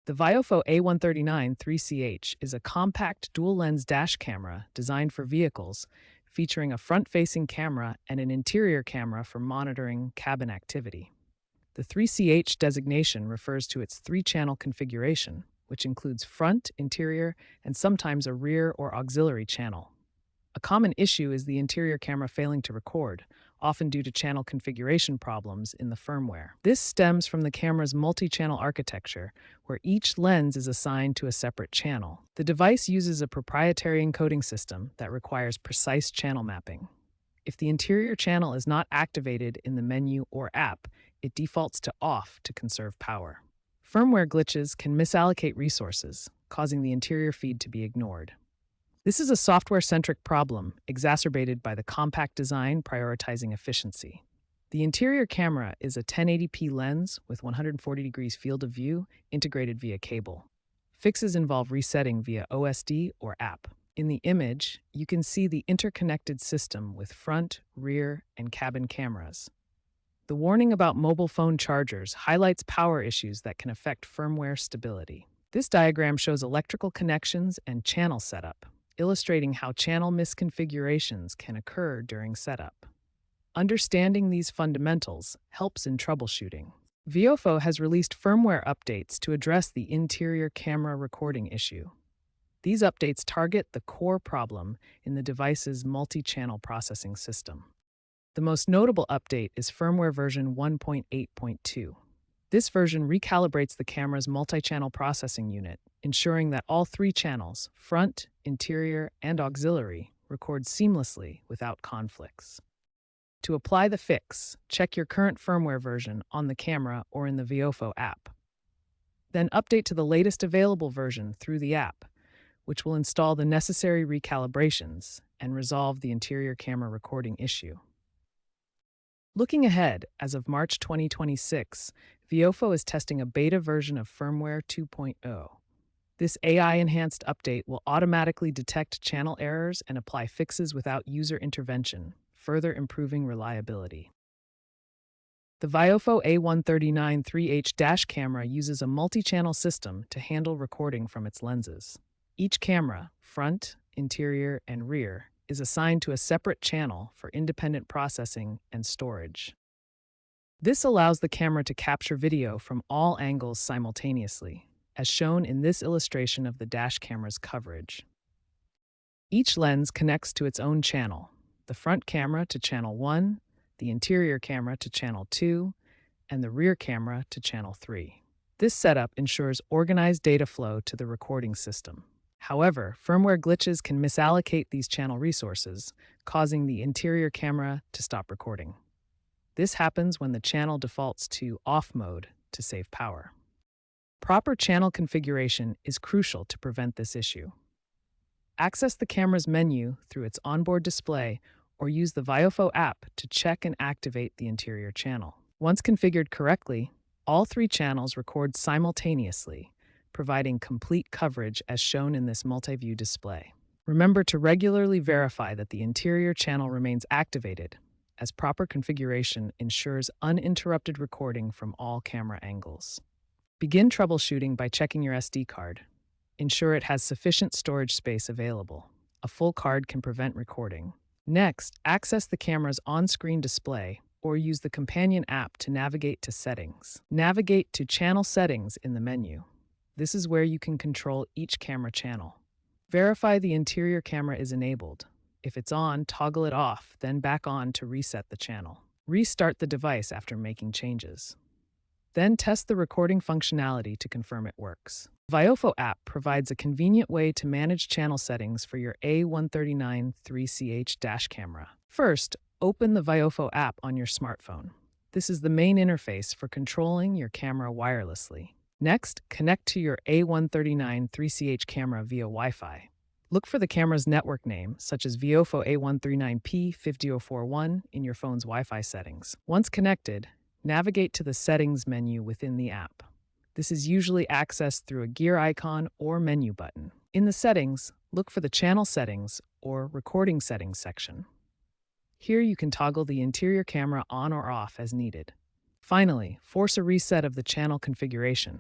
The Viofo A139 3CH is a compact dual-lens dash camera designed for vehicles, featuring a front-facing camera and an interior camera for monitoring cabin activity. The 3CH designation refers to its three-channel configuration, which includes front, interior, and sometimes a rear or auxiliary channel. A common issue is the interior camera failing to record, often due to channel configuration problems in the firmware. This stems from the camera's multi-channel architecture, where each lens is assigned to a separate channel. The device uses a proprietary encoding system that requires precise channel mapping. If the interior channel is not activated in the menu or app, it defaults to off to conserve power. Firmware glitches can misallocate resources, causing the interior feed to be ignored. This is a software-centric problem exacerbated by the compact design prioritizing efficiency. The interior camera is a 1080p lens with 140 degrees field of view integrated via cable. Fixes involve resetting via OSD or app. In the image, you can see the interconnected system with front, rear, and cabin cameras. The warning about mobile phone chargers highlights power issues that can affect firmware stability. This diagram shows electrical connections and channel setup, illustrating how channel misconfigurations can occur during setup. Understanding these fundamentals helps in troubleshooting. Viofo has released firmware updates to address the interior camera recording issue. These updates target the core problem in the device's multi-channel processing system. The most notable update is firmware version 1.8.2. This version recalibrates the camera's multi-channel processing unit, ensuring that all three channels, front, interior, and auxiliary, record seamlessly without conflicts. To apply the fix, check your current firmware version on the camera or in the Viofo app. Then update to the latest available version through the app, which will install the necessary recalibrations and resolve the interior camera recording issue. Looking ahead, as of March 2026, Viofo is testing a beta version of firmware 2.0. This AI-enhanced update will automatically detect channel errors and apply fixes without user intervention, further improving reliability. The Viofo A139 3H dash camera uses a multi-channel system to handle recording from its lenses. Each camera, front, interior, and rear, is assigned to a separate channel for independent processing and storage. This allows the camera to capture video from all angles simultaneously, as shown in this illustration of the dash camera's coverage. Each lens connects to its own channel, the front camera to channel 1, the interior camera to channel 2, and the rear camera to channel 3. This setup ensures organized data flow to the recording system. However, firmware glitches can misallocate these channel resources, causing the interior camera to stop recording. This happens when the channel defaults to off mode to save power. Proper channel configuration is crucial to prevent this issue. Access the camera's menu through its onboard display or use the Viofo app to check and activate the interior channel. Once configured correctly, all three channels record simultaneously, providing complete coverage as shown in this multi-view display. Remember to regularly verify that the interior channel remains activated, as proper configuration ensures uninterrupted recording from all camera angles. Begin troubleshooting by checking your SD card. Ensure it has sufficient storage space available. A full card can prevent recording. Next, access the camera's on-screen display or use the companion app to navigate to settings. Navigate to Channel Settings in the menu. This is where you can control each camera channel. Verify the interior camera is enabled. If it's on, toggle it off, then back on to reset the channel. Restart the device after making changes. Then test the recording functionality to confirm it works. Viofo app provides a convenient way to manage channel settings for your A139 3CH dash camera. First, open the Viofo app on your smartphone. This is the main interface for controlling your camera wirelessly. Next, connect to your A139 3CH camera via Wi-Fi. Look for the camera's network name, such as Viofo A139 50041, in your phone's Wi-Fi settings. Once connected, navigate to the Settings menu within the app. This is usually accessed through a gear icon or menu button. In the Settings, look for the Channel Settings or Recording Settings section. Here you can toggle the interior camera on or off as needed. Finally, force a reset of the channel configuration.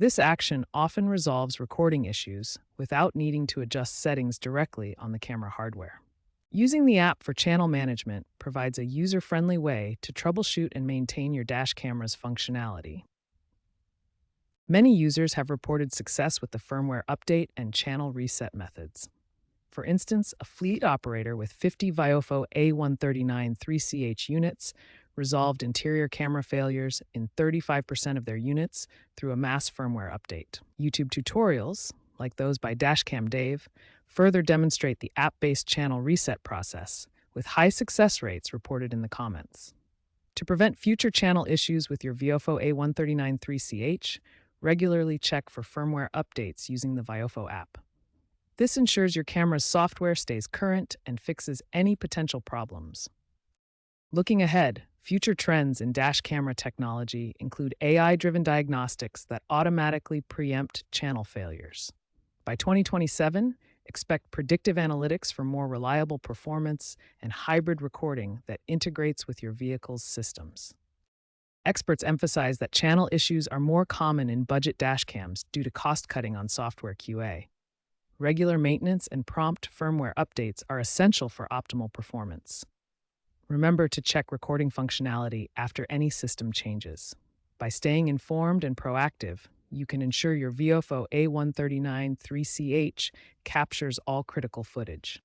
This action often resolves recording issues without needing to adjust settings directly on the camera hardware. Using the app for channel management provides a user-friendly way to troubleshoot and maintain your dash camera's functionality. Many users have reported success with the firmware update and channel reset methods. For instance, a fleet operator with 50 Viofo A139 3CH units resolved interior camera failures in 35% of their units through a mass firmware update. YouTube tutorials, like those by Dashcam Dave, further demonstrate the app-based channel reset process, with high success rates reported in the comments. To prevent future channel issues with your Viofo A139 3CH, regularly check for firmware updates using the Viofo app. This ensures your camera's software stays current and fixes any potential problems. Looking ahead, future trends in dash camera technology include AI-driven diagnostics that automatically preempt channel failures. By 2027, expect predictive analytics for more reliable performance and hybrid recording that integrates with your vehicle's systems. Experts emphasize that channel issues are more common in budget dashcams due to cost cutting on software QA. Regular maintenance and prompt firmware updates are essential for optimal performance. Remember to check recording functionality after any system changes. By staying informed and proactive, you can ensure your Viofo A139 3CH captures all critical footage.